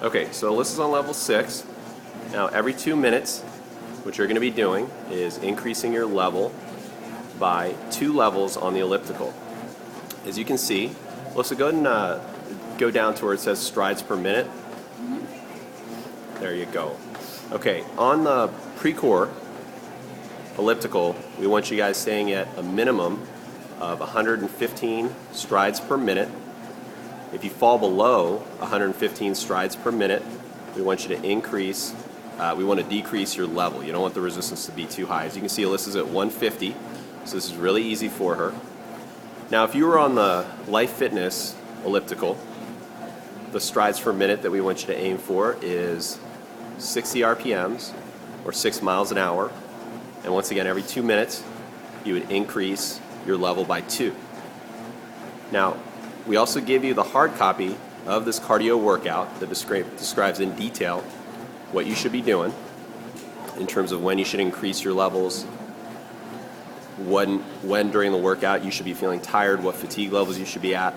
Okay, so Alyssa's on level 6. Now every 2 minutes, what you're going to be doing is increasing your level by 2 levels on the elliptical. As you can see, Alyssa, go ahead and go down to where it says strides per minute. There you go. Okay, on the pre-core elliptical, we want you guys staying at a minimum of 115 strides per minute. If you fall below 115 strides per minute, we want you to decrease your level. You don't want the resistance to be too high. As you can see, Alyssa's at 150, so this is really easy for her. Now, if you were on the Life Fitness elliptical, the strides per minute that we want you to aim for is 60 RPMs, or 6 miles an hour. And once again, every 2 minutes, you would increase your level by 2. Now, we also give you the hard copy of this cardio workout that describes in detail what you should be doing in terms of when you should increase your levels, when during the workout you should be feeling tired, what fatigue levels you should be at.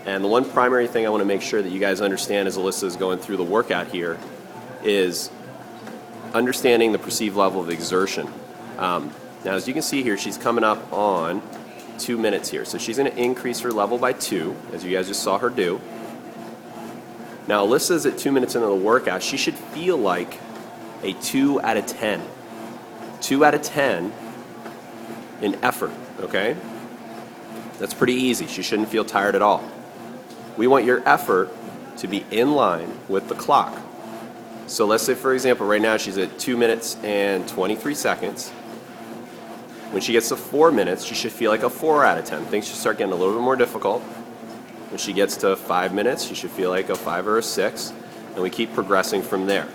And the one primary thing I want to make sure that you guys understand as Alyssa is going through the workout here is understanding the perceived level of exertion. Now, as you can see here, she's coming up on 2 minutes here. So she's going to increase her level by 2, as you guys just saw her do. Now, Alyssa's at 2 minutes into the workout. She should feel like a 2 out of 10. 2 out of 10 in effort, okay? That's pretty easy. She shouldn't feel tired at all. We want your effort to be in line with the clock. So let's say, for example, right now she's at 2 minutes and 23 seconds. When she gets to 4 minutes, she should feel like a 4 out of 10. Things should start getting a little bit more difficult. When she gets to 5 minutes, she should feel like a 5 or a 6, and we keep progressing from there.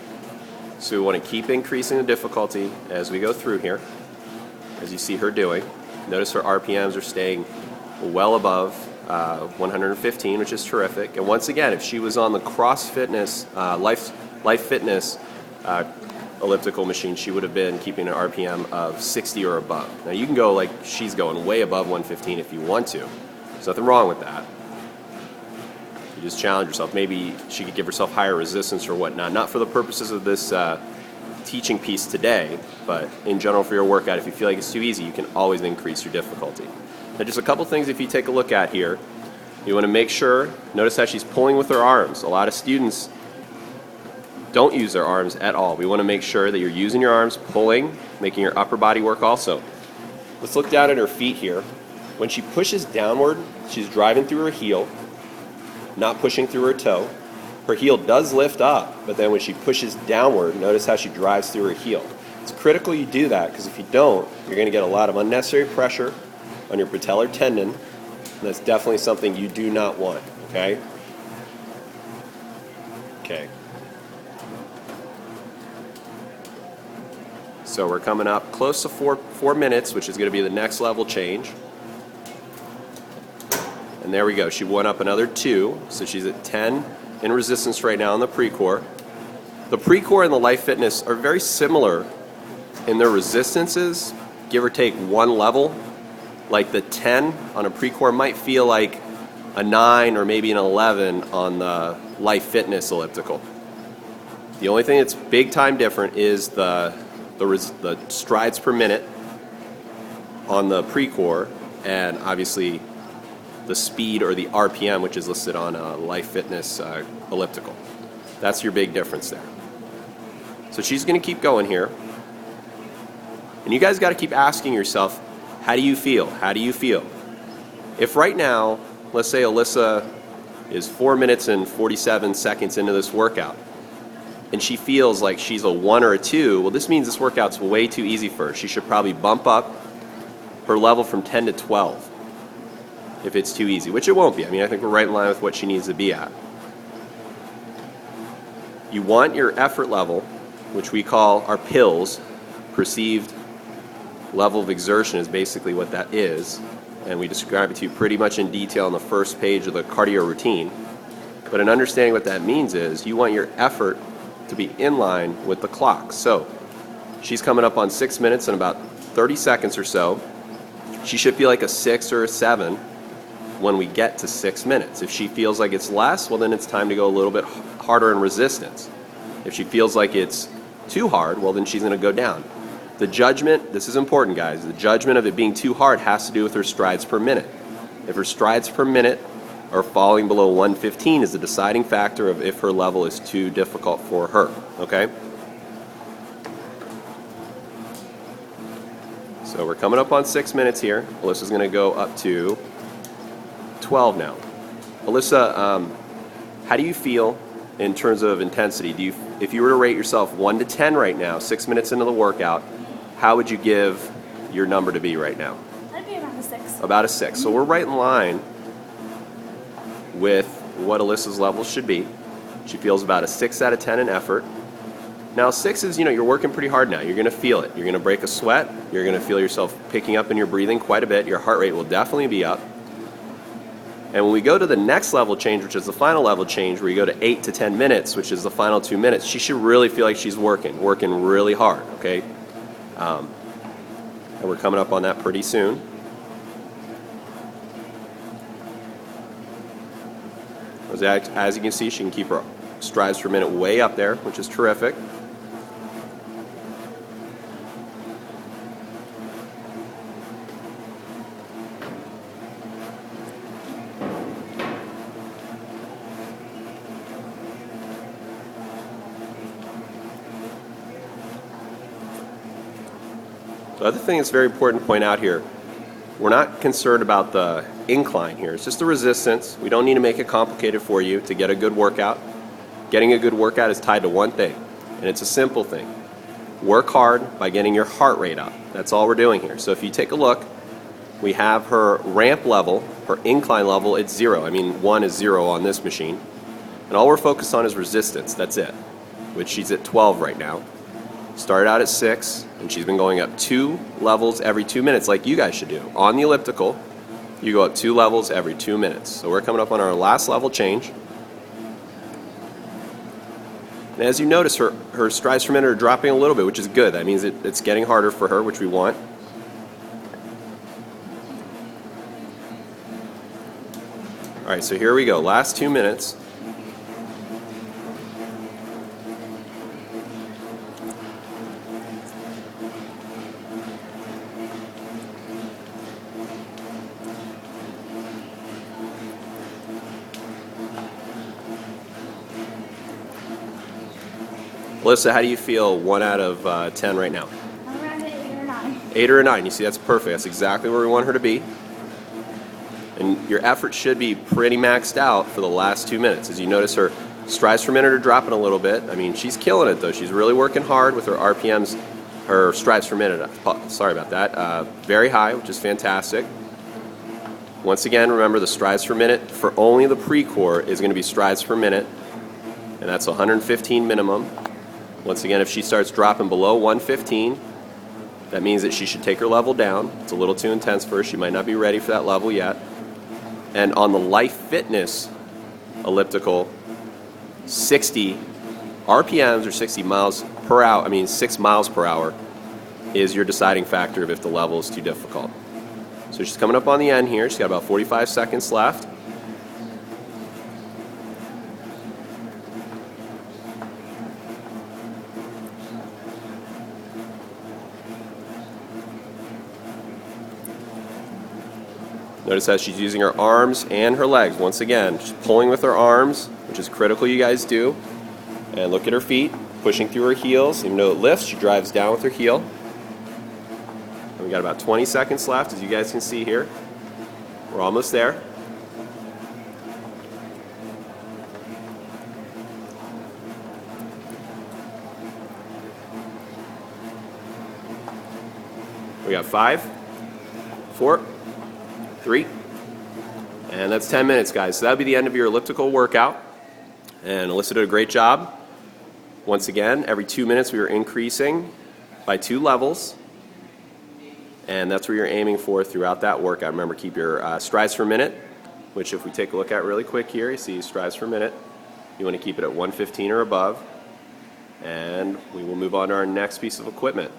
So we want to keep increasing the difficulty as we go through here, as you see her doing. Notice her RPMs are staying well above 115, which is terrific. And once again, if she was on the Life Fitness elliptical machine, she would have been keeping an RPM of 60 or above. Now you can go like she's going way above 115 if you want to. There's nothing wrong with that. You just challenge yourself. Maybe she could give herself higher resistance or whatnot. Not for the purposes of this teaching piece today, but in general for your workout, if you feel like it's too easy, you can always increase your difficulty. Now just a couple things if you take a look at here. You want to make sure, notice how she's pulling with her arms. A lot of students don't use their arms at all. We want to make sure that you're using your arms, pulling, making your upper body work also. Let's look down at her feet here. When she pushes downward, she's driving through her heel, not pushing through her toe. Her heel does lift up, but then when she pushes downward, notice how she drives through her heel. It's critical you do that, because if you don't, you're going to get a lot of unnecessary pressure on your patellar tendon, and that's definitely something you do not want, okay? Okay. So we're coming up close to 4 minutes, which is going to be the next level change. And there we go. She went up another 2, so she's at 10 in resistance right now in the pre-core. The pre-core and the Life Fitness are very similar in their resistances, give or take 1 level. Like the 10 on a pre-core might feel like a 9 or maybe an 11 on the Life Fitness elliptical. The only thing that's big time different is the strides per minute on the pre-core, and obviously the speed or the RPM, which is listed on a Life Fitness elliptical. That's your big difference there. So she's going to keep going here. And you guys got to keep asking yourself, how do you feel? How do you feel? If right now, let's say Alyssa is 4 minutes and 47 seconds into this workout, and she feels like she's a 1 or a 2, well, this means this workout's way too easy for her. She should probably bump up her level from 10 to 12 if it's too easy, which it won't be. I mean, I think we're right in line with what she needs to be at. You want your effort level, which we call our PILs, perceived level of exertion is basically what that is, and we describe it to you pretty much in detail on the first page of the cardio routine. But in understanding what that means is you want your effort to be in line with the clock. So she's coming up on 6 minutes and about 30 seconds or so. She should feel like a 6 or a 7 when we get to 6 minutes. If she feels like it's less, well, then it's time to go a little bit harder in resistance. If she feels like it's too hard, well, then she's going to go down. The judgment, this is important, guys, the judgment of it being too hard has to do with her strides per minute. If her strides per minute are falling below 115 is the deciding factor of if her level is too difficult for her, okay? So we're coming up on 6 minutes here. Alyssa's going to go up to 12 now. Alyssa, how do you feel in terms of intensity? If you were to rate yourself 1 to 10 right now, 6 minutes into the workout, how would you give your number to be right now? I'd be around a 6. About a 6. So we're right in line with what Alyssa's level should be. She feels about a 6 out of 10 in effort. Now 6 is, you're working pretty hard now. You're going to feel it. You're going to break a sweat. You're going to feel yourself picking up in your breathing quite a bit. Your heart rate will definitely be up. And when we go to the next level change, which is the final level change, where you go to 8 to 10 minutes, which is the final 2 minutes, she should really feel like she's working really hard, okay? And we're coming up on that pretty soon. As you can see, she can keep her strides per minute way up there, which is terrific. The other thing that's very important to point out here, we're not concerned about the incline here. It's just the resistance. We don't need to make it complicated for you to get a good workout. Getting a good workout is tied to one thing, and it's a simple thing. Work hard by getting your heart rate up. That's all we're doing here. So if you take a look, we have her ramp level, her incline level, it's 0. I mean, 1 is 0 on this machine. And all we're focused on is resistance. That's it, which she's at 12 right now. Started out at 6, and she's been going up 2 levels every 2 minutes like you guys should do. On the elliptical, you go up 2 levels every 2 minutes. So we're coming up on our last level change. And as you notice, her strides per minute are dropping a little bit, which is good. That means it's getting harder for her, which we want. All right, so here we go. Last 2 minutes. Alyssa, how do you feel 1 out of 10 right now? I'm around 8 or 9. 8 or a 9. You see, that's perfect. That's exactly where we want her to be. And your effort should be pretty maxed out for the last 2 minutes. As you notice, her strides per minute are dropping a little bit. I mean, she's killing it, though. She's really working hard with her RPMs, her strides per minute. Sorry about that. Very high, which is fantastic. Once again, remember the strides per minute for only the pre-core is going to be strides per minute, and that's 115 minimum. Once again, if she starts dropping below 115, that means that she should take her level down. It's a little too intense for her. She might not be ready for that level yet. And on the Life Fitness elliptical, 60 RPMs or 60 miles per hour, 6 miles per hour is your deciding factor of if the level is too difficult. So she's coming up on the end here. She's got about 45 seconds left. Notice how she's using her arms and her legs. Once again, she's pulling with her arms, which is critical you guys do. And look at her feet, pushing through her heels. Even though it lifts, she drives down with her heel. And we got about 20 seconds left, as you guys can see here. We're almost there. We got 5, 4, 3, and that's 10 minutes, guys. So that'll be the end of your elliptical workout. And Alyssa did a great job. Once again, every 2 minutes we are increasing by 2 levels. And that's where you're aiming for throughout that workout. Remember, keep your strides per minute, which if we take a look at really quick here, you see strides per minute. You want to keep it at 115 or above. And we will move on to our next piece of equipment.